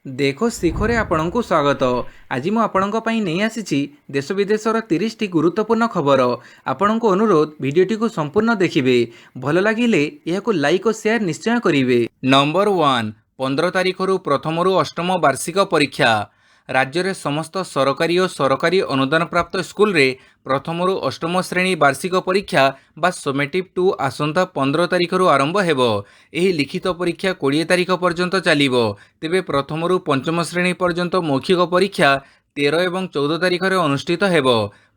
देखो शिखरे आपणଙ୍କୁ स्वागत। आज ମୁଁ ଆପଣଙ୍କ ପାଇଁ ନେଇ ଆସିଛି ଦେଶ ବିଦେଶର 30ଟି ଗୁରୁତ୍ୱପୂର୍ଣ୍ଣ ଖବର। ଆପଣଙ୍କୁ ଅନୁରୋଧ ଭିଡ଼ିଓଟିକୁ ସମ୍ପୂର୍ଣ୍ଣ ଦେଖିବେ। ଭଲ ଲାଗିଲେ ଏହାକୁ ଲାଇକ୍ ଓ ସେୟାର ନିଶ୍ଚୟ କରିବେ। ନମ୍ବର 1 15 ତାରିଖରୁ ପ୍ରଥମରୁ ଅଷ୍ଟମ ବାର୍ଷିକ ପରୀକ୍ଷା। ରାଜ୍ୟରେ ସମସ୍ତ ସରକାରୀ ଓ ସରକାରୀ ଅନୁଦାନପ୍ରାପ୍ତ ସ୍କୁଲରେ ପ୍ରଥମରୁ ଅଷ୍ଟମ ଶ୍ରେଣୀ ବାର୍ଷିକ ପରୀକ୍ଷା ବା ସमेଟିଭ୍ 2 ଆସନ୍ତା 15 ତାରିଖରୁ ଆରମ୍ଭ ହେବ। ଏହି ଲିଖିତ ପରୀକ୍ଷା 20 ତାରିଖ ପର୍ଯ୍ୟନ୍ତ ଚାଲିବ। ତେବେ ପ୍ରଥମରୁ ପଞ୍ଚମ ଶ୍ରେଣୀ ପର୍ଯ୍ୟନ୍ତ ମୌଖିକ ପରୀକ୍ଷା 13 ଏବଂ 14 ତାରିଖରେ ଅନୁଷ୍ଠିତ ହେବ।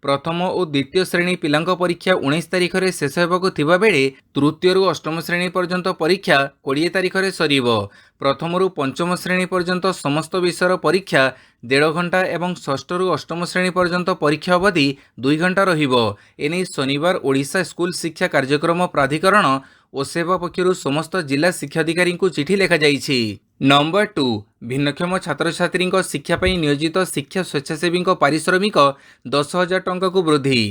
ପ୍ରଥମ ଓ ଦ୍ୱିତୀୟ ଶ୍ରେଣୀ ପିଲାଙ୍କ ପରୀକ୍ଷା 19 ତାରିଖରେ ଶେଷ ହେବାକୁ ଥିବା ବେଳେ ତୃତୀୟରୁ ଅଷ୍ଟମ ଶ୍ରେଣୀ ପର୍ଯ୍ୟନ୍ତ ପରୀକ୍ଷା 20 ତାରିଖରେ ସରିବ। ପ୍ରଥମରୁ ପଞ୍ଚମ ଶ୍ରେଣୀ ପର୍ଯ୍ୟନ୍ତ ସମସ୍ତ ବିଷୟର ପରୀକ୍ଷା 1.5 ଘଣ୍ଟା ଏବଂ ଷଷ୍ଠରୁ ଅଷ୍ଟମ ଶ୍ରେଣୀ ପର୍ଯ୍ୟନ୍ତ ପରୀକ୍ଷା ଅବଧି 2 ଘଣ୍ଟା ରହିବ। ଏନେଇ ଶନିବାର ଓଡ଼ିଶା ସ୍କୁଲ ଶିକ୍ଷା କାର୍ଯ୍ୟକ୍ରମ ପ୍ରାଧିକରଣ ଓସେବା ପକ୍ଷରୁ ସମସ୍ତ ଜିଲ୍ଲା ଶିକ୍ଷାଧିକାରୀଙ୍କୁ ଚିଠି ଲେଖାଯାଇଛି। ନମ୍ବର 2 ଭିନ୍ନକ୍ଷମ ଛାତ୍ରଛାତ୍ରୀଙ୍କ ଶିକ୍ଷା ପାଇଁ ନିୟୋଜିତ ଶିକ୍ଷା ସ୍ୱେଚ୍ଛାସେବୀଙ୍କ ପାରିଶ୍ରମିକ 10,000 ଟଙ୍କାକୁ ବୃଦ୍ଧି।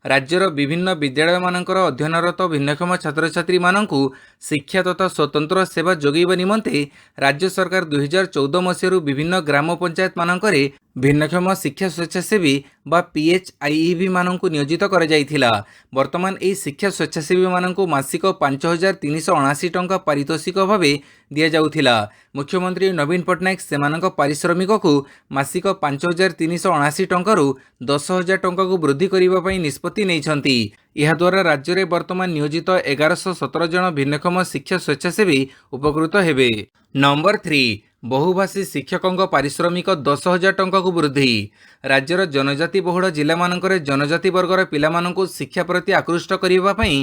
ରାଜ୍ୟର ବିଭିନ୍ନ ବିଦ୍ୟାଳୟମାନଙ୍କର ଅଧ୍ୟୟନରତ ଭିନ୍ନକ୍ଷମ ଛାତ୍ରଛାତ୍ରୀମାନଙ୍କୁ ଶିକ୍ଷା ତଥା ସ୍ୱତନ୍ତ୍ର ସେବା ଯୋଗାଇବା ନିମନ୍ତେ ରାଜ୍ୟ ସରକାର 2014 ମସିହାରୁ ବିଭିନ୍ନ ଗ୍ରାମ ପଞ୍ଚାୟତମାନଙ୍କରେ ଭିନ୍ନକ୍ଷମ ଶିକ୍ଷା ସ୍ୱେଚ୍ଛାସେବୀ ବା PHIEV ମାନଙ୍କୁ ନିୟୋଜିତ କରାଯାଇଥିଲା। ବର୍ତ୍ତମାନ ଏହି ଶିକ୍ଷା ସ୍ୱେଚ୍ଛାସେବୀମାନଙ୍କୁ ମାସିକ 5,379 ଟଙ୍କା ପାରିତୋଷିକ ଭାବେ ଦିଆଯାଉଥିଲା। ମୁଖ୍ୟମନ୍ତ୍ରୀ ନବୀନ ପଟ୍ଟନାୟକ ସେମାନଙ୍କ ପାରିଶ୍ରମିକକୁ ମାସିକ 5,379 ଟଙ୍କାରୁ 10,000 ଟଙ୍କାକୁ ବୃଦ୍ଧି କରିବା ପାଇଁ ନିଷ୍ପତ୍ତି ନେଇଛନ୍ତି। ଏହାଦ୍ୱାରା ରାଜ୍ୟରେ ବର୍ତ୍ତମାନ ନିୟୋଜିତ 1,117 ଜଣ ଭିନ୍ନକ୍ଷମ ଶିକ୍ଷା ସ୍ୱେଚ୍ଛାସେବୀ ଉପକୃତ ହେବେ। ନମ୍ବର 3 ବହୁଭାଷୀ ଶିକ୍ଷକଙ୍କ ପାରିଶ୍ରମିକ 10,000 ଟଙ୍କାକୁ ବୃଦ୍ଧି। ରାଜ୍ୟର ଜନଜାତି ବହୁଳ ଜିଲ୍ଲାମାନଙ୍କରେ ଜନଜାତି ବର୍ଗର ପିଲାମାନଙ୍କୁ ଶିକ୍ଷା ପ୍ରତି ଆକୃଷ୍ଟ କରିବା ପାଇଁ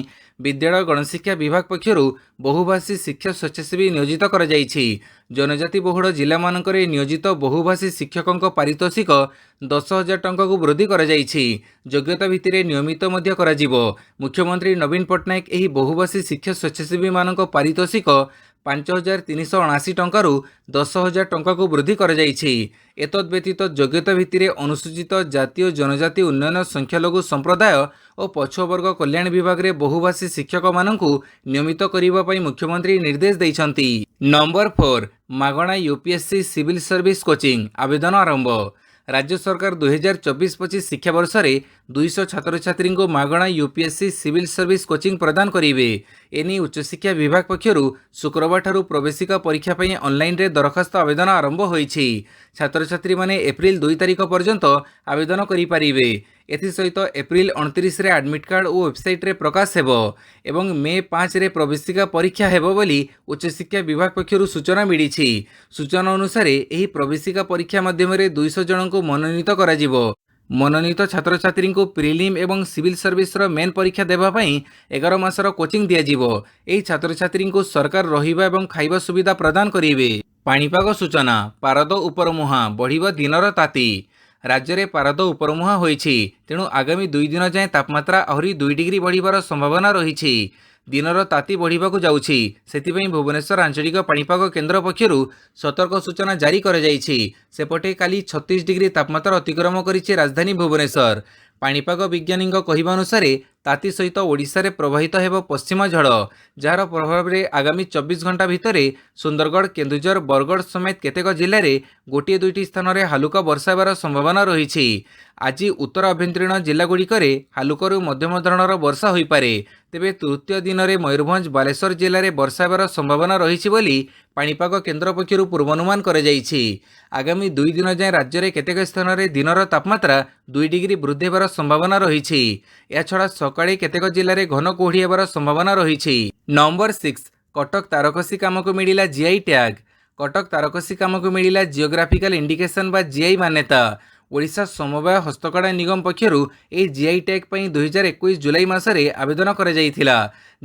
ବିଦ୍ୟାଳୟ ଗଣଶିକ୍ଷା ବିଭାଗ ପକ୍ଷରୁ ବହୁଭାଷୀ ଶିକ୍ଷା ସ୍ୱେଚ୍ଛାସେବୀ ନିୟୋଜିତ କରାଯାଇଛି। ଜନଜାତି ବହୁଳ ଜିଲ୍ଲାମାନଙ୍କରେ ନିୟୋଜିତ ବହୁଭାଷୀ ଶିକ୍ଷକଙ୍କ ପାରିତୋଷିକ 10,000 ଟଙ୍କାକୁ ବୃଦ୍ଧି କରାଯାଇଛି। ଯୋଗ୍ୟତା ଭିତ୍ତିରେ ନିୟମିତ ମଧ୍ୟ କରାଯିବ। ମୁଖ୍ୟମନ୍ତ୍ରୀ ନବୀନ ପଟ୍ଟନାୟକ ଏହି ବହୁଭାଷୀ ଶିକ୍ଷା ସ୍ୱେଚ୍ଛାସେବୀମାନଙ୍କ ପାରିତୋଷିକ 5,379 ଟଙ୍କାରୁ 10,000 ଟଙ୍କାକୁ ବୃଦ୍ଧି କରାଯାଇଛି। ଏତଦ୍ବ୍ୟତୀତ ଯୋଗ୍ୟତା ଭିତ୍ତିରେ ଅନୁସୂଚିତ ଜାତି ଓ ଜନଜାତି ଉନ୍ନୟନ ସଂଖ୍ୟାଲଘୁ ସମ୍ପ୍ରଦାୟ ଓ ପଛୁଆବର୍ଗ କଲ୍ୟାଣ ବିଭାଗରେ ବହୁଭାଷୀ ଶିକ୍ଷକମାନଙ୍କୁ ନିୟମିତ କରିବା ପାଇଁ ମୁଖ୍ୟମନ୍ତ୍ରୀ ନିର୍ଦ୍ଦେଶ ଦେଇଛନ୍ତି। ନମ୍ବର 4 ମାଗଣା UPSC ସିଭିଲ ସର୍ଭିସ କୋଚିଂ ଆବେଦନ ଆରମ୍ଭ। ରାଜ୍ୟ ସରକାର 2024-25 ଶିକ୍ଷାବର୍ଷରେ 200 ଛାତ୍ରଛାତ୍ରୀଙ୍କୁ ମାଗଣା UPSC ସିଭିଲ ସର୍ଭିସ କୋଚିଂ ପ୍ରଦାନ କରିବେ। ଏନେଇ ଉଚ୍ଚଶିକ୍ଷା ବିଭାଗ ପକ୍ଷରୁ ଶୁକ୍ରବାରଠାରୁ ପ୍ରବେଶିକା ପରୀକ୍ଷା ପାଇଁ ଅନଲାଇନରେ ଦରଖାସ୍ତ ଆବେଦନ ଆରମ୍ଭ ହୋଇଛି। ଛାତ୍ରଛାତ୍ରୀମାନେ ଏପ୍ରିଲ 2 ତାରିଖ ପର୍ଯ୍ୟନ୍ତ ଆବେଦନ କରିପାରିବେ। ଏଥିସହିତ ଏପ୍ରିଲ 29ରେ ଆଡମିଟ୍ କାର୍ଡ ଓ ୱେବସାଇଟରେ ପ୍ରକାଶ ହେବ ଏବଂ ମେ 5ରେ ପ୍ରବେଶିକା ପରୀକ୍ଷା ହେବ ବୋଲି ଉଚ୍ଚଶିକ୍ଷା ବିଭାଗ ପକ୍ଷରୁ ସୂଚନା ମିଳିଛି। ସୂଚନା ଅନୁସାରେ ଏହି ପ୍ରବେଶିକା ପରୀକ୍ଷା ମାଧ୍ୟମରେ 200 ଜଣଙ୍କୁ ମନୋନୀତ କରାଯିବ। ମନୋନୀତ ଛାତ୍ରଛାତ୍ରୀଙ୍କୁ ପ୍ରିଲିମ୍ ଏବଂ ସିଭିଲ ସର୍ଭିସର ମେନ୍ ପରୀକ୍ଷା ଦେବା ପାଇଁ 11 ମାସର କୋଚିଂ ଦିଆଯିବ। ଏହି ଛାତ୍ରଛାତ୍ରୀଙ୍କୁ ସରକାର ରହିବା ଏବଂ ଖାଇବା ସୁବିଧା ପ୍ରଦାନ କରିବେ। ପାଣିପାଗ ସୂଚନା ପାରଦ ଉପରମୁହାଁ ବଢ଼ିବ ଦିନର ତାତି। ରାଜ୍ୟରେ ପାରଦ ଉପରମୁହାଁ ହୋଇଛି, ତେଣୁ ଆଗାମୀ 2 ଦିନ ଯାଏଁ ତାପମାତ୍ରା ଆହୁରି 2 ଡିଗ୍ରୀ ବଢ଼ିବାର ସମ୍ଭାବନା ରହିଛି। ଦିନର ତାତି ବଢ଼ିବାକୁ ଯାଉଛି, ସେଥିପାଇଁ ଭୁବନେଶ୍ୱର ଆଞ୍ଚଳିକ ପାଣିପାଗ କେନ୍ଦ୍ର ପକ୍ଷରୁ ସତର୍କ ସୂଚନା ଜାରି କରାଯାଇଛି। ସେପଟେ କାଲି 36 ଡିଗ୍ରୀ ତାପମାତ୍ରା ଅତିକ୍ରମ କରିଛି ରାଜଧାନୀ ଭୁବନେଶ୍ୱର। ପାଣିପାଗ ବିଜ୍ଞାନୀଙ୍କ କହିବା ଅନୁସାରେ ତାତି ସହିତ ଓଡ଼ିଶାରେ ପ୍ରବାହିତ ହେବ ପଶ୍ଚିମ ଝଡ଼, ଯାହାର ପ୍ରଭାବରେ ଆଗାମୀ 24 ଘଣ୍ଟା ଭିତରେ ସୁନ୍ଦରଗଡ଼, କେନ୍ଦୁଝର, ବରଗଡ଼ ସମେତ କେତେକ ଜିଲ୍ଲାରେ 1-2ଟି ସ୍ଥାନରେ ହାଲୁକା ବର୍ଷା ହେବାର ସମ୍ଭାବନା ରହିଛି। ଆଜି ଉତ୍ତର ଆଭ୍ୟନ୍ତରୀଣ ଜିଲ୍ଲାଗୁଡ଼ିକରେ ହାଲୁକାରୁ ମଧ୍ୟମ ଧରଣର ବର୍ଷା ହୋଇପାରେ। ତେବେ ତୃତୀୟ ଦିନରେ ମୟୂରଭଞ୍ଜ, ବାଲେଶ୍ୱର ଜିଲ୍ଲାରେ ବର୍ଷା ହେବାର ସମ୍ଭାବନା ରହିଛି ବୋଲି ପାଣିପାଗ କେନ୍ଦ୍ର ପକ୍ଷରୁ ପୂର୍ବାନୁମାନ କରାଯାଇଛି। ଆଗାମୀ 2 ଦିନ ଯାଏଁ ରାଜ୍ୟରେ କେତେକ ସ୍ଥାନରେ ଦିନର ତାପମାତ୍ରା 2 ଡିଗ୍ରୀ ବୃଦ୍ଧି ହେବାର ସମ୍ଭାବନା ରହିଛି। ଏହାଛଡ଼ା ସକାଳେ କେତେକ ଜିଲ୍ଲାରେ ଘନ କୁହୁଡ଼ି ହେବାର ସମ୍ଭାବନା ରହିଛି। ନମ୍ବର 6 କଟକ ତାରକସି କାମକୁ ମିଳିଲା GI ଟ୍ୟାଗ। କଟକ ତାରକସି କାମକୁ ମିଳିଲା ଜିଓଗ୍ରାଫିକାଲ ଇଣ୍ଡିକେସନ ବା GI ମାନ୍ୟତା। ଓଡ଼ିଶା ସମବାୟ ହସ୍ତକଳା ନିଗମ ପକ୍ଷରୁ ଏହି GI ଟ୍ୟାଗ ପାଇଁ 2021 ଜୁଲାଇ ମାସରେ ଆବେଦନ କରାଯାଇଥିଲା।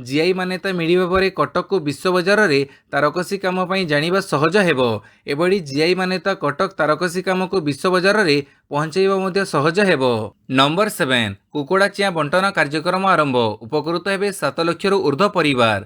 GI ମାନ୍ୟତା ମିଳିବା ପରେ କଟକକୁ ବିଶ୍ୱ ବଜାରରେ ତାରକସି କାମ ପାଇଁ ଜାଣିବା ସହଜ ହେବ। ଏଭଳି GI ମାନ୍ୟତା କଟକ ତାରକସି କାମକୁ ବିଶ୍ୱ ବଜାରରେ ପହଞ୍ଚାଇବା ମଧ୍ୟ ସହଜ ହେବ। ନମ୍ବର 7 କୁକୁଡ଼ା ଚିଆଁ ବଣ୍ଟନ କାର୍ଯ୍ୟକ୍ରମ ଆରମ୍ଭ। ଉପକୃତ ହେବେ 7 ଲକ୍ଷରୁ ଉର୍ଦ୍ଧ୍ୱ ପରିବାର।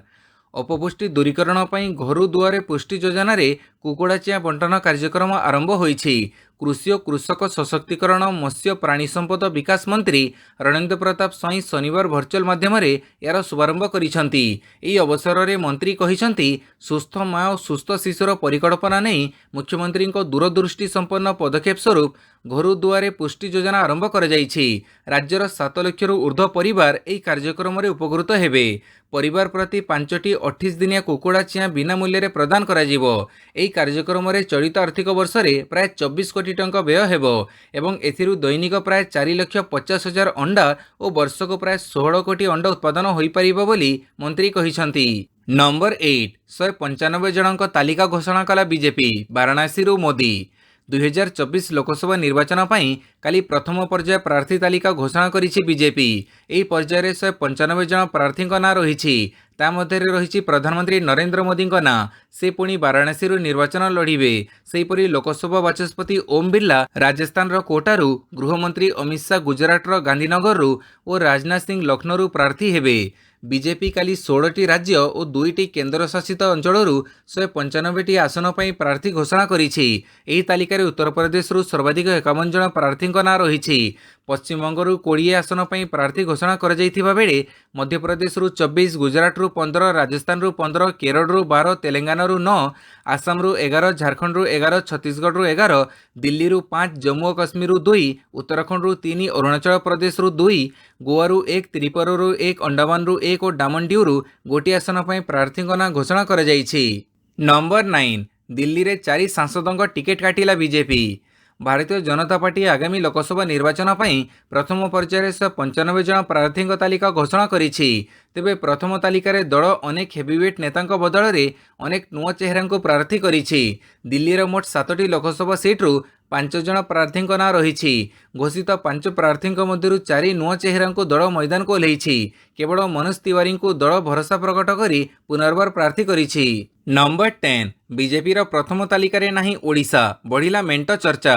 ଅପପୁଷ୍ଟି ଦୂରୀକରଣ ପାଇଁ ଘରୁ ଦୁଆରେ ପୁଷ୍ଟି ଯୋଜନାରେ କୁକୁଡ଼ା ଚିଆଁ ବଣ୍ଟନ କାର୍ଯ୍ୟକ୍ରମ ଆରମ୍ଭ ହୋଇଛି। कृषि और कृषक सशक्तिकरण मत्स्य प्राणी संपद विकास मंत्री रणेन्द्र प्रताप स्वाई शनिवार भर्चुआल माध्यम यार शुभारंभ करिसेंती। एही अवसर में मंत्री कहिसेंती सुस्थ माँ और सुस्थ शिशुर परिकल्पना नहीं मुख्यमंत्री दूरदृष्टि संपन्न पदक्षेप स्वरूप घर दुआरे पुष्टि योजना आरंभ कर राज्यर 7 लाख ऊर्ध्व परिवार यह कार्यक्रम उपकृत हेबे। परिवार प्रति 5टी 28 दिनिया कुकुड़ा चिआं बिना मूल्य प्रदान करा जिवो। एही कार्यक्रम में चलित आर्थिक वर्ष में प्राय 24 कोटी टंका व्यय हेबो एवं एथिरु दैनिक प्राय 4,50,000 अंडा और वर्षक प्राय 16 कोटी अंडा उत्पादन हो पारिबो बोली मंत्री कहिसेंती। नंबर 8 195 जनक तालिका घोषणा कला बीजेपी वाराणसी मोदी। 2024 लोकसभा निर्वाचन पर काली प्रथम पर्याय प्रार्थी तालिका घोषणा करिछि बीजेपी। एही पर्याय 195 जन प्रार्थी ना रही मध्य रही प्रधानमंत्री नरेंद्र मोदी ना से पुणी वाराणसी निर्वाचन लड़िबे। सेहीपरि लोकसभा बाचस्पति ओम बिरला राजस्थान कोटारू, गृहमंत्री अमित शाह गुजरात गांधीनगर और राजनाथ सिंह लखनऊ प्रार्थी हेबे। बीजेपी काली 16टी राज्य और 2टी केन्द्र शासित अंचल 195टी आसन पर प्रार्थी घोषणा करिछि। एही तालिकार उत्तर प्रदेश सर्वाधिक 51 जन प्रार्थी ना रही। पश्चिमबंग 20 आसन पर प्रार्थी घोषणा कर जाइथिबा बेले मध्य प्रदेश 24, गुजरात 15, राजस्थान 15, केरल 12, तेलंगाना 9, आसाम 11, झारखंड 11, छत्तीसगढ़ 11, दिल्ली 5, जम्मू और कश्मीर 2, उत्तराखंड 3, अरुणाचल प्रदेश 2, गोवा 1, त्रिपुरा 1, अंडमान 1 और डामन ड्यू गोटी आसन पर प्रार्थी ना घोषणा कर जाइछि। नंबर 9 दिल्ली रे 4 सांसदों ticket काटिला BJP. Bharatiya Janata party आगामी लोकसभा निर्वाचन पर प्रथम पर्यायर 195 जन प्रार्थी तालिका घोषणा करिछि। तेबे प्रथम तालिकार दल अनेक हेवीवेट नेता बदल में अनेक नुआ चेहरा को प्रार्थी करिछि। दिल्ली मोट 7टी लोकसभा सीट्रु 5 जन प्रार्थी ना रही। घोषित 5 प्रार्थी मध्य 4 नुआ चेहरा को दल मैदान को ओह्लैछि। केवल मनोज तिवारी को दल भरोसा प्रकट करी पुनर्बार प्रार्थी करिछि। नंबर 10 बीजेपी प्रथम तालिकार नहीं ओडिशा बढ़िला मेंट चर्चा।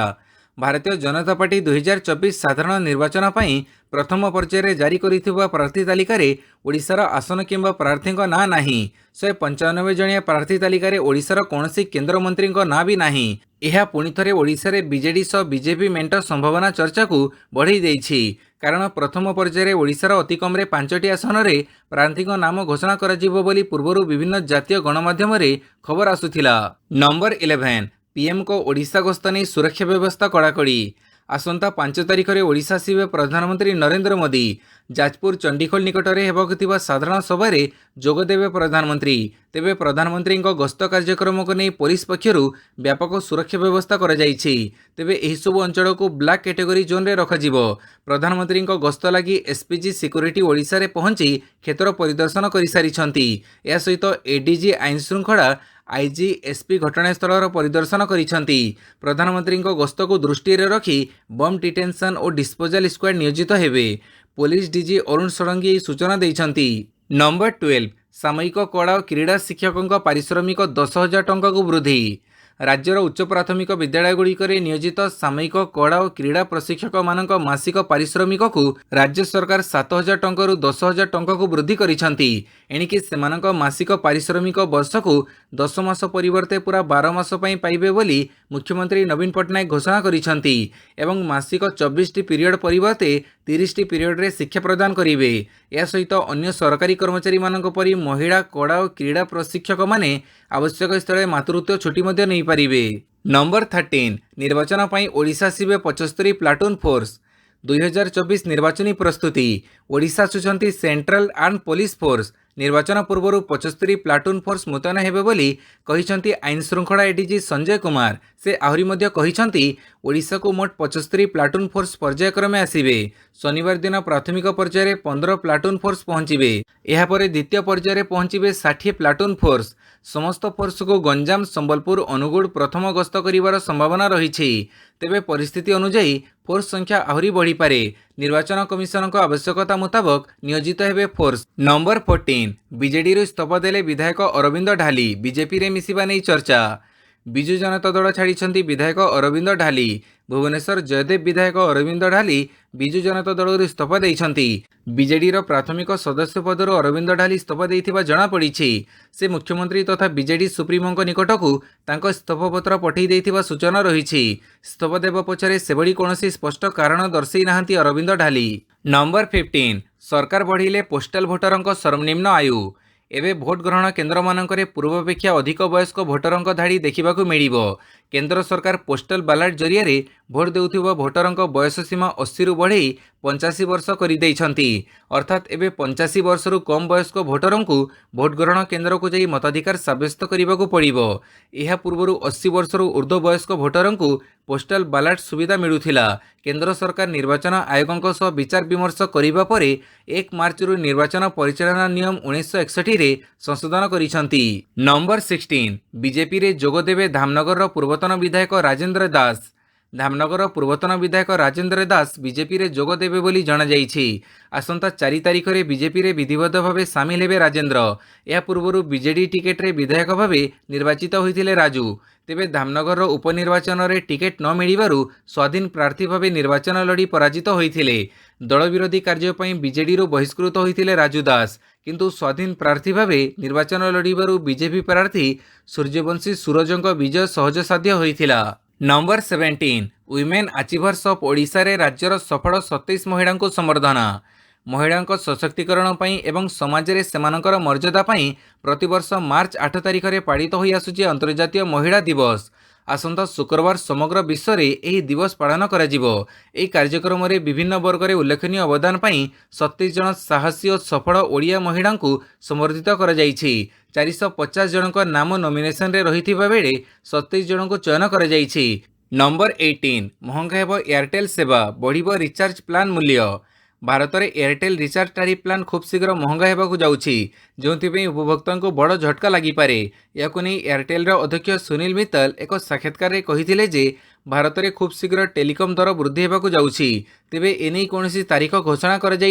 भारतीय जनता पार्टी 2024 साधारण निर्वाचन पर प्रथम पर्यायर जारी करिथिबा प्रार्थी तालिकार ओडिशार आसन किंबा प्रार्थी ना नहीं। 195 जणिया प्रार्थी तालिकार ओडिशार कौनसी केंद्र मंत्री ना भी नहीं। यह पुणी थे ओडिशा रे बीजेडी सह बीजेपी मेंट संभावना चर्चा को बढ़ई देछि। कारण प्रथम पर्यायर ओडिशार अति कम 5टी आसन में प्रार्थी नाम घोषणा करा जिवो बोली पूर्व विभिन्न जातीय गणमाध्यम खबर आसुथिला। नंबर 11 पीएम को ओडिशा गस्त नहीं सुरक्षा व्यवस्था कड़ाकड़ी। आसंता 5 तारिख में ओडिशा आसिबे प्रधानमंत्री नरेंद्र मोदी। जाजपुर चंडीखोल निकटर हेबाकुथिबा साधारण सभा जोगदेवे प्रधानमंत्री। तेबे प्रधानमंत्री गस्त कार्यक्रम को नहीं पुलिस पक्षर व्यापक सुरक्षा व्यवस्था करा जाइछि। तेबे एही सब अंचल को ब्लैक कैटेगरी जोन रे रखाजिवो। प्रधानमंत्री गस्त लगी एसपीजी सिक्योरिटी ओडिशा रे पहुंची क्षेत्र परिदर्शन कर सारिछंती। या सहित एडीजी आईन श्रृंखला आईजी एसपी घटनास्थल परिदर्शन करिसेंती। प्रधानमंत्री गस्त को दृष्टि रखी बम डिटेंशन और डिस्पोजल स्क्वाड नियोजित हेबे। पुलिस डीजी अरुण षडंगी सूचना देइछंती। नंबर 12 सामयिक कला और क्रीड़ा शिक्षकों पारिश्रमिक 10,000 टंका को वृद्धि। राज्यर उच्च प्राथमिक विद्यालयगुड़िक नियोजित सामयिक कला और क्रीड़ा प्रशिक्षक मानक मासिक पारिश्रमिक को राज्य सरकार 7,000 टंका 10,000 टंका को वृद्धि करिसेंती। एणिकी सेमानक मासिक पारिश्रमिक वर्ष को 10 मास परिवर्ते पूरा 12 मास पई पाइबे बोली मुख्यमंत्री नवीन पट्टनायक घोषणा करिसेंती एवं मासिक 24टी पीरियड परिवर्ते 30टी पीरियड रे शिक्षा प्रदान करिवे। या सहित अन्य सरकारी कर्मचारी मानक परि महिला कला और क्रीड़ा प्रशिक्षक माने आवश्यक स्थले मातृत्व छुट्टी मध्य नहीं पारिबे। नंबर 13 निर्वाचन पई ओडिशा आसिबे 75 प्लाटून फोर्स। 2024 निर्वाचनी प्रस्तुति ओडिशा आसुचंती सेंट्रल आर्म पुलिस फोर्स। निर्वाचन पूर्व 75 प्लाटून फोर्स मुतयन हेबे बोली कहिसंती आईन श्रृंखला एडीजी संजय कुमार। से आहरी मध्य कहिसंती ओडिशा को मोट 75 प्लाटून फोर्स पर्यायक्रमे आसिबे। शनिवार दिन प्राथमिक पर्यायर 15 प्लाटून फोर्स पहुंचीबे। एहा परे द्वितीय पर्यायर पहुंचीबे 60 प्लाटून फोर्स। समस्त फोर्स को गंजाम, संबलपुर, अनुगुड़ प्रथम गस्त करिवार संभावना रही। तेबे परिस्थिति अनुसार फोर्स संख्या आहरी बढ़ी पारे। निर्वाचन कमिशन को आवश्यकता मुताबक नियोजित हेबे फोर्स। नंबर 14 बीजेडी इस्तीफा देले विधायक अरविंद ढाली। बीजेपी रे मिसिबा नहीं चर्चा। विजु जनता दल छाड़ी विधायक अरविंद ढाली। भुवनेश्वर जयदेव विधायक अरविंद ढाली विजु जनता दल इस्तीफा देइछंती। बीजेडीर प्राथमिक सदस्य पदर अरविंद ढाली इस्तीफा देइथिबा जणापड़ी। से मुख्यमंत्री तथा बीजेडी सुप्रीमों निकटकू तांको इस्तीफा पत्र पठेई देइथिबा सूचना रही। इस्तीफा देवा पछरे सेभଳି कौनसी स्पष्ट कारण दर्शई नाहांती अरविंद ढाली। नंबर 15 सरकार बढ़िले पोस्टाल भोटरंक सर्वनिम्न आयु। एबे भोट ग्रहण केन्द्र मानकरे पूर्वापेक्षा अधिक वयस्क भोटरंक धाड़ी देखिबाकू मिलिबो। केंद्र सरकार पोस्टाल बैलेट जरिए भोट देउथिबा भोटरंक बयस सीमा 80 रु बढ़ई 85 वर्ष करि दैछंती। अर्थात एबे 85 वर्ष रु कम वयस्क भोटरंकू भोट ग्रहण केन्द्र को जाई मताधिकार साब्यस्त करिबाकू पड़िबो। एहा पूर्वरु 80 वर्ष रु ऊर्ध्व वयस्क भोटरंकू पोस्टाल बैलेट सुविधा मिलुथिला। केंद्र सरकार निर्वाचन आयोगों सह विचार विमर्श करिबा परे 1 मार्च रु निर्वाचन परिचालना नियम 1961 रे संशोधन करिसंती। नंबर 16 बीजेपी रे जोगदेवे धामनगर पूर्वतन विधायक राजेंद्र दास। धामनगर पूर्वतन विधायक राजेंद्र दास बीजेपी रे जोग देबे बोली जणा जाईछि। आसंता 4 तारिख रे बीजेपी रे विधिवत भावे सामिल हेबे राजेंद्र। या पूर्वरु बीजेडी टिकेट रे विधायक भावे निर्वाचित होइथिले राजू। तेबे धामनगर उपनिर्वाचन रे टिकेट न मिलिबारु स्वाधीन प्रार्थी भावे निर्वाचन लड़ी पराजित होइथिले। दल विरोधी कार्य पई बीजेडी रो बहिष्कृत होइथिले राजू दास, किंतु स्वाधीन प्रार्थी भावे निर्वाचन लड़ीबारु बीजेपी प्रार्थी सूर्यवंशी सूरजंक विजय सहज साध्य होइथिला। नंबर 17 वुमेन अचीभर्स ऑफ ओडिशा रे राज्यर सफल 27 महिला को संवर्धना। महिला सशक्तिकरण पई एवं समाज रे सेमानकर मर्यादा पई प्रतिवर्ष मार्च 8 तारिख रे पालित होई आसुची अंतर्जातीय महिला दिवस। आसंता शुक्रवार समग्र विश्व में यह दिवस पालन करा जिवो। एही कार्यक्रम रे विभिन्न वर्ग रे उल्लेखनीय अवदान पई 27 जन साहसी और सफल ओडिया महिला को संवर्धित करा जायछि। 450 जनक नाम नॉमिनेशन रे रहिथिबा बेले 27 जन को चयन करा जायछि। नंबर 18 महंगा हेबो एयरटेल सेवा, बढ़िबो रिचार्ज प्लान मूल्य। भारत में एयरटेल रिचार्ज टारिफ प्लान खूब शीघ्र महंगा होगा जाऊँगी, जो उपभोक्ता को बड़ झटका लगिपारे। या एयरटेल अध्यक्ष सुनील मित्तल एक साक्षात्कार कही जे भारत में खूब शीघ्र टेलीकम दर वृद्धि होगा जाऊँगी, तेबे एने कौन तारीख घोषणा कर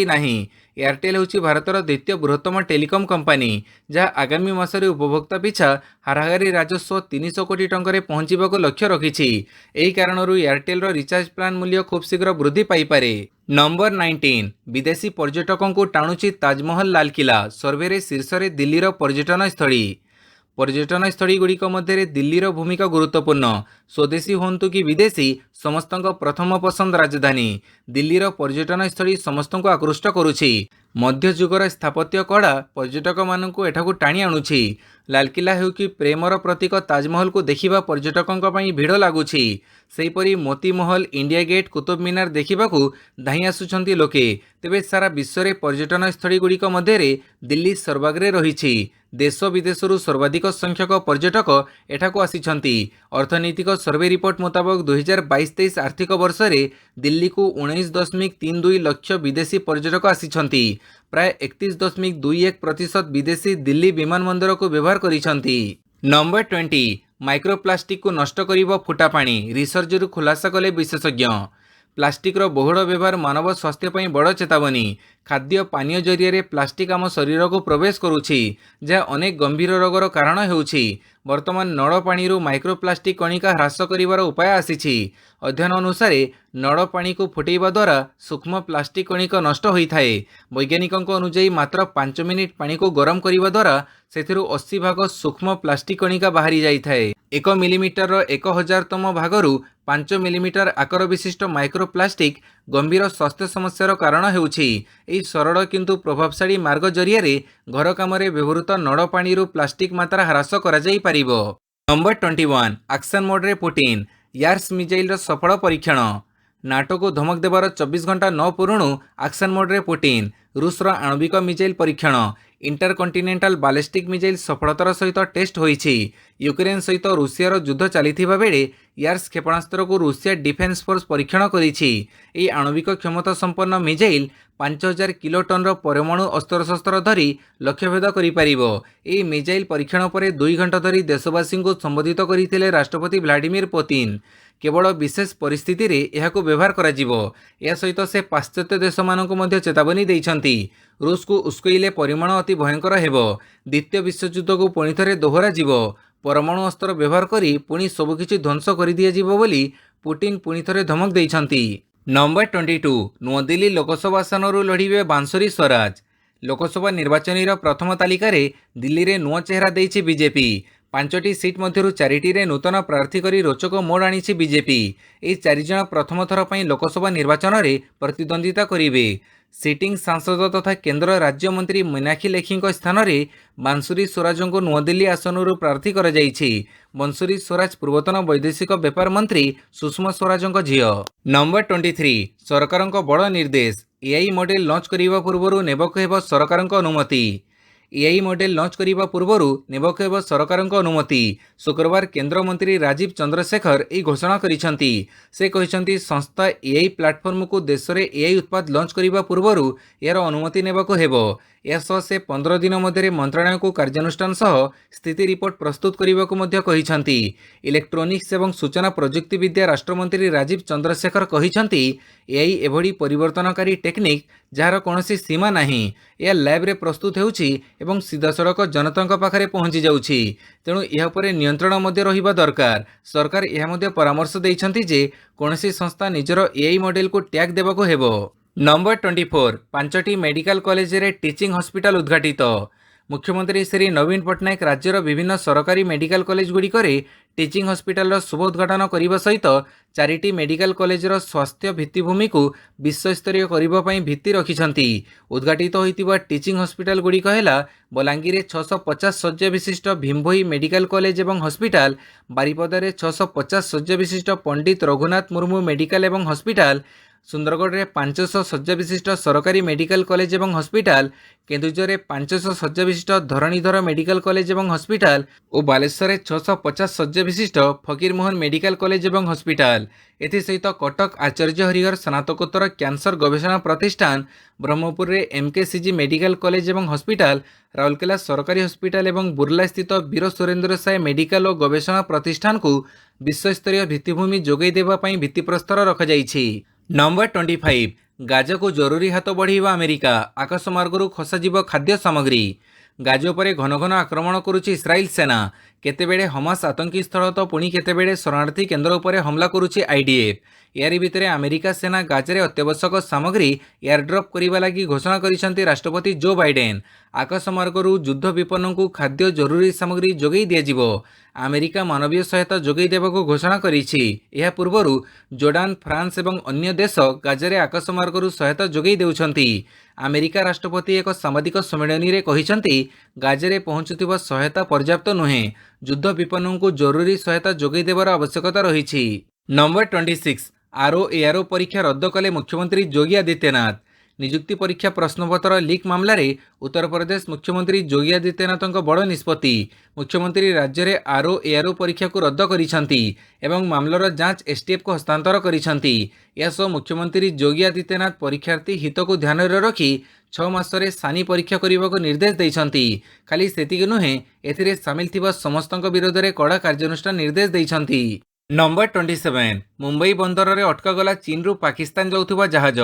एयरटेल हूँ भारतर द्वितीय बृहत्तम टेलीकम कंपानी, जहाँ आगामी मासरे उपभोक्ता पिछा हाराहारी राजस्व 300 कोटी टंकार पहुंचवाक लक्ष्य रखिछि। एही कारणरू एयरटेल रिचार्ज प्लान मूल्य खूब शीघ्र वृद्धि पाइपारे। नंबर 19 विदेशी पर्यटकों को टाणुची ताजमहल लालकिला, सर्वे रे शीर्ष रे दिल्लीर पर्यटन स्थली। पर्यटन स्थली गुड़िक मध्य दिल्लीर भूमिका गुरुत्वपूर्ण। स्वदेशी होंतु कि विदेशी समस्त प्रथम पसंद राजधानी। दिल्लीर पर्यटन स्थली समस्त को आकृष्ट करुछि। मध्ययुगर स्थापत्य कला पर्यटक मानू एठाकू टाणी आणुछि। लालकिला हेउ कि प्रेमर प्रतीक ताजमहल को देखिबा पर्यटकों पई भिड़ लगुछि। सेहीपरि मोती महल, इंडिया गेट, कुतुब मीनार देखिबाकू धाई आसुछंती लोके। तेबे सारा विश्व में पर्यटन स्थली गुड़िक मध्य दिल्ली सर्वाग्रे रहिछि। देश विदेशरू सर्वाधिक संख्यक पर्यटक एठाकू आसिछंती। अर्थनैतिक सर्वे रिपोर्ट मुताबक 2022-23 आर्थिक वर्ष रे दिल्ली को 19.32 लाख विदेशी पर्यटक आसिछंती। प्राय 31.21% विदेशी दिल्ली विमानबंदर को व्यवहार करिछंती। नंबर 20 माइक्रोप्लास्टिक को नष्ट करिबो फुटा पानी, रिसर्च रु खुलासा कले विशेषज्ञ। प्लास्टिक रो बहुल व्यवहार मानव स्वास्थ्य पई बड़ चेतावनी। खाद्य पानीय जरिए प्लास्टिक आम शरीर को प्रवेश करुछि, जहाँ अनेक गंभीर रोगर कारण हेउछि। वर्तमान नड़ पानी माइक्रोप्लास्टिक कणिका ह्रास करिवार उपाय आसीछि। अध्ययन अनुसार नड़ पानी को फुटेइबा द्वारा सूक्ष्म प्लास्टिक कणिका नष्ट होइथाए। वैज्ञानिकों अनुसार मात्र 5 मिनिट पानी को गरम करिबा द्वारा सेथिरु 80 भाग सूक्ष्म प्लास्टिक कणिका बाहरी जाइथाए। 1 मिलीमीटर 1000तम भागरु 5 मिलीमीटर आकार विशिष्ट माइक्रोप्लास्टिक गंभीर स्वास्थ्य समस्यार कारण हेउछि। एही सरल किंतु प्रभावशाली मार्ग जरिए घर काम व्यवहृत नड़ पानी प्लास्टिक मात्रा ह्रास करा जाई पारिबो। नंबर 21 एक्शन मोड रे पुतिन, यार्स मिसाइल सफल परीक्षण। नाटो को धमक देवार 24 घंटा न पुरुणु एक्शन मोड रे पुतिन रूसर आणविक मिसाइल परीक्षण। इंटरकंटिनेंटल बैलिस्टिक मिसाइल सफलतार सहित टेस्ट होइछि। यूक्रेन सहित रूसियार युद्ध चलिथिबा बेले यार्स क्षेपणास्त्र को रूसिया डिफेन्स फोर्स परीक्षण करिछि। एही आणविक क्षमता संपन्न मिसाइल 5000 किलोटन परमाणु अस्त्रशस्त्र धरी लक्ष्यभेद करिपारिबो। एही मिसाइल परीक्षण पर 2 घंटा धरी देशवासी को संबोधित करथिले राष्ट्रपति व्लादिमीर पुतिन। केवल विशेष परिस्थिति रे एहाको व्यवहार करा जिवो। या सहित से पाश्चात्य देश मानक मध्य चेतावनी दैछंती। रूस को उस्कइले परिमाण अति भयंकर हेबो। द्वितीय विश्वयुद्ध को पुणी थरे दोहरा जिवो। परमाणु अस्त्र व्यवहार करी पुणी सबकिछि ध्वंस कर दिया जिवो बोली पुटिन पुणी थरे धमक देइछंती। नंबर 22 नुआदिल्ली लोकसभा आसनरू लढ़िबे बांसुरी स्वराज। लोकसभा निर्वाचन प्रथम तालिकार दिल्ली रे नुआ चेहरा देइछि बीजेपी। 5टी सीट मध्यरु 4टी रे नूतन प्रार्थी करी रोचक मोड़ आनिछि बीजेपी। एही 4 जण प्रथम थर पई लोकसभा निर्वाचन रे प्रतिद्वंदिता करिवे। सिटिंग सांसद तथा केंद्र राज्य मंत्री मीनाक्षी लेखी स्थान में बांसुरी स्वराज को नुआदिल्ली आसनरू प्रार्थी कर बांसुरी स्वराज पूर्वतन वैदेशिक व्यापार मंत्री सुषमा स्वराज झील। नंबर 23 सरकार बड़ निर्देश एआई मॉडेल लॉन्च करने पूर्व नेबक हेब सरकार अनुमति। एआई मॉडेल लॉन्च करने पूर्व नेबक हेब सरकार अनुमति। शुक्रवार केंद्र मंत्री राजीव चंद्रशेखर यह घोषणा करिसेंती। से कहिसेंती संस्था एआई प्लाटफॉर्म को देश में एआई उत्पाद लॉन्च करने पूर्व यार अनुमति नेबाको हेबो। यासह से 15 दिन मध्य मंत्रालय को कार्यानुष्ठान सह स्थिति रिपोर्ट प्रस्तुत करने को मध्य कहिसेंती। इलेक्ट्रोनिक्स एवं सूचना प्रजुक्ति विद्या राष्ट्रमंत्री राजीव चंद्रशेखर कहिसेंती एआई एभली परिवर्तनकारी टेक्निक जार कौनसी सीमा नहीं। यह लैब रे प्रस्तुत होउछि एवं सीधासड़क जनता पाखरे पहुंची जाउछि। तेणु यह पर नियंत्रण मध्य रहिबा दरकार। सरकार यह मध्य परामर्श दैछंती जे कौनसी संस्था निजर एआई मॉडेल को टैग देबाको हेबो। नंबर 24 5टी मेडिकल कॉलेज रे टीचिंग हॉस्पिटल उद्घाटित। मुख्यमंत्री श्री नवीन पट्टनायक राज्यर विभिन्न सरकारी मेडिकल कॉलेज गुड़िकर टीचिंग हॉस्पिटल शुभ उद्घाटन करने सहित 4टी मेडिकल कॉलेजर स्वास्थ्य भित्तिभूमि को विश्वस्तरीय करने भित्ति रखिछंती। उद्घाटित होइतिबा टीचिंग हॉस्पिटल गुड़िक है बलांगीर 650 शଯ୍या विशिष्ट भीमभोई मेडिकल कॉलेज एवं हॉस्पिटल, बारिपदारे 650 शଯ୍या विशिष्ट पंडित रघुनाथ मुर्मू मेडिकल एवं हॉस्पिटल, सुंदरगढ़ में 500 शଯ୍या विशिष्ट सरकारी मेडिकल कॉलेज एवं हॉस्पिटल, केन्दुझर में 500 शଯ୍या विशिष्ट धरणीधर मेडिकल कॉलेज एवं हॉस्पिटल और बालेश्वर में 650 शଯ୍या विशिष्ट फकीर मोहन मेडिकल कॉलेज एवं हॉस्पिटल। एसहित कटक आचार्य हरिहर स्नातकोत्तर कैंसर गवेषणा प्रतिष्ठान, ब्रह्मपुर में एमकेसीजी मेडिकल कॉलेज एवं हॉस्पिटल, राउरकेला सरकारी हॉस्पिटल एवं बुर्ला स्थित वीर सुरेन्द्र साय मेडिकल और गवेषणा प्रतिष्ठान को विश्वस्तरीय भित्तिभूमि जोगाई देबा पई भित्तिप्रस्तर रखाଯାଇଛି। नंबर 25 गाजा को जरूरी हाथ बढ़ाइबा अमेरिका। आकाशमार्गरू खसाजिब खाद्य सामग्री। गाजा पर घन घन आक्रमण करुछि इस्राएल सेना। केतेबेले हमास आतंकी स्थल तो पुणी केतेबेले शरणार्थी केन्द्र उपर हमला करुछि आईडीएफ। यारी भितर अमेरिका सेना गाजारे अत्यावश्यक सामग्री एयरड्रप करने लगी घोषणा करिसेंती राष्ट्रपति जो बाइडेन। आकाशमार्गरू युद्ध विपन्न को खाद्य जरूरी सामग्री जोगाई दियाजिबो। अमेरिका मानवीय सहायता जोगाई देबाको घोषणा करिछि। यह पूर्वरु जोर्डान, फ्रांस एवं अन्य देश गाजारे आकाशमार्गरू सहायता जोगाई देउछंती। अमेरिका राष्ट्रपति एक साम्बादिक सम्मेलन में कहिसेंती गाजारे पहुंचुथिबा सहायता पर्याप्त नुहे। युद्ध विपन्न को जरूरी सहायता जोगाई देबार आवश्यकता रहिछि। नंबर 26 आरओ परीक्षा रद्द कले मुख्यमंत्री योगी आदित्यनाथ। नियुक्ति परीक्षा प्रश्नपत्र लीक मामला रे उत्तर प्रदेश मुख्यमंत्री योगी आदित्यनाथ बड़ निष्पत्ति। मुख्यमंत्री राज्य में आरओ परीक्षा को रद्द करिसेंती एवं मामलार जांच एसटीएफ को हस्तांतर करिसेंती। यासह मुख्यमंत्री योगी आदित्यनाथ परीक्षार्थी हित को ध्यान में रखी 6 मासरे सानी परीक्षा करने को निर्देश देइछंती। खाली सेतिक नुहे एथिरे सामिल थिबा समस्तक विरोध में कड़ा कार्यानुष्ठान निर्देश देइछंती। नंबर 27 मुंबई बंदर में अटकागला चीन रु पाकिस्तान जाउथुबा जहाज।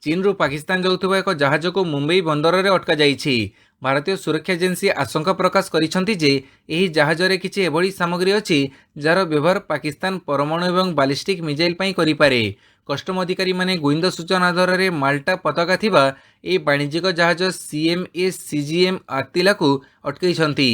चीन रु पाकिस्तान जाउथुबा एक जहाज को मुंबई बंदर में अटका जाइछि। भारतीय सुरक्षा एजेंसी आशंका प्रकाश करिसेंती जे एही जहाज रे किछि एभली सामग्री अछि जार व्यवहार पाकिस्तान परमाणु एवं बालिस्टिक मिसाइल पई करिपारे। कस्टम अधिकारी माने गुइंदा सूचना आधार में माल्टा पताका थिबा ए वाणिज्यिक जहाज CMA-CGM आतिला को अटकाइछंती।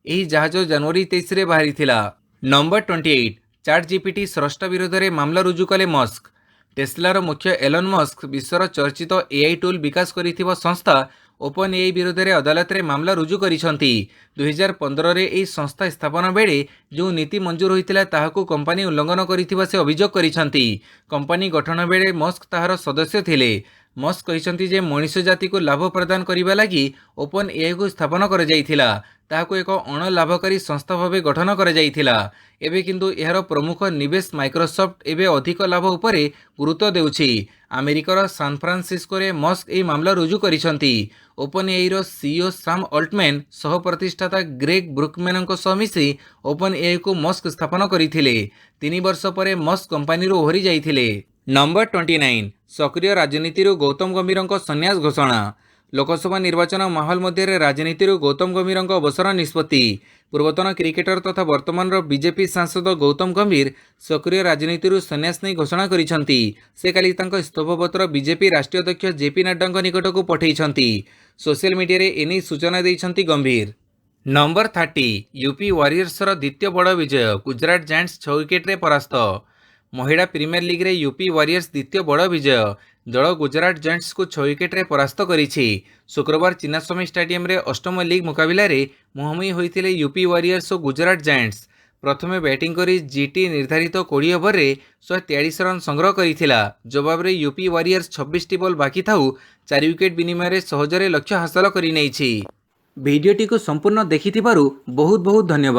एही जहाज जनवरी 23 रे बाहरी थिला। नंबर 28 चैट जीपीटी स्रष्टा विरोध में मामला रुजु कले मस्क। टेस्लार मुख्य एलन मस्क विश्वर चर्चित एआई टूल विकास करिथिबा संस्था ओपन एआई विरोध में अदालत में मामला रुजु करिसेंती। 2015 रे एही संस्था स्थापना बेले जो नीति मंजूर होइतिला ताहाकू कंपनी उल्लंघन करिथिबा से अभियोग करिसेंती। कंपनी गठन बेले मस्क ताहार सदस्य थिले। मस्क कहिसेंती जे मनुष्य जाति को लाभ प्रदान करिबा लागि ओपन एआई को स्थापना कर जाइथिला। ताहाकू एक अण लाभकारी संस्था भाव गठन कर जाइथिला। एबे किंतु एहार प्रमुख निवेश माइक्रोसॉफ्ट एबे अधिक लाभ उपरे गुरुत्व देउछि। अमेरिकार सान फ्रांसिस्को रे मस्क एही मामला रुजु करिसेंती। ओपन एआई रो सीईओ सैम अल्टमैन सह प्रतिष्ठाता ग्रेग ब्रुकमैन सह मिसी ओपन एआई को मस्क स्थापना करिथिले। 3 वर्ष पर मस्क कंपनी रो ओहरी जाइथिले। नंबर 29 सक्रिय राजनीति गौतम गंभीर संन्यास घोषणा। लोकसभा निर्वाचन माहौल मध्य राजनीति गौतम गंभीर अवसर निष्पत्ति। पूर्वतन क्रिकेटर तथा वर्तमान बीजेपी सांसद गौतम गंभीर सक्रिय राजनीति संन्यास नहीं घोषणा करिसेंती। से काली तांको इस्तफापत्र बीजेपी राष्ट्रीय अध्यक्ष जेपी नड्डा निकट को पठाइछंती। सोशल मीडिया रे एने सूचना देइछंती गंभीर। नंबर 30 यूपी वारियर्सर द्वितीय बड़ विजय। गुजरात जायंट्स 6 विकेट रे परास्त। महिला प्रीमियर लीग रे यूपी वारियर्स द्वितीय बड़ विजय। दल गुजरात जायंट्स को 6 विकेट रे परास्त करिछि। शुक्रवार चिन्नास्वामी स्टेडियम रे अष्टम लीग मुकाबिला रे मुहांमुही होइथिले यूपी वारियर्स और गुजरात जायंट्स। प्रथमे बैटिंग करी जीटी निर्धारित 20 ओवर रे 143 रन संग्रह करिथिला। जवाब रे यूपी वारियर्स 26 बॉल बाकी थाउ 4 विकेट विनिमय रे सहजरे लक्ष्य हासिल करि नैछि। भिडियोटी को संपूर्ण देखिथिबारु बहुत बहुत धन्यवाद।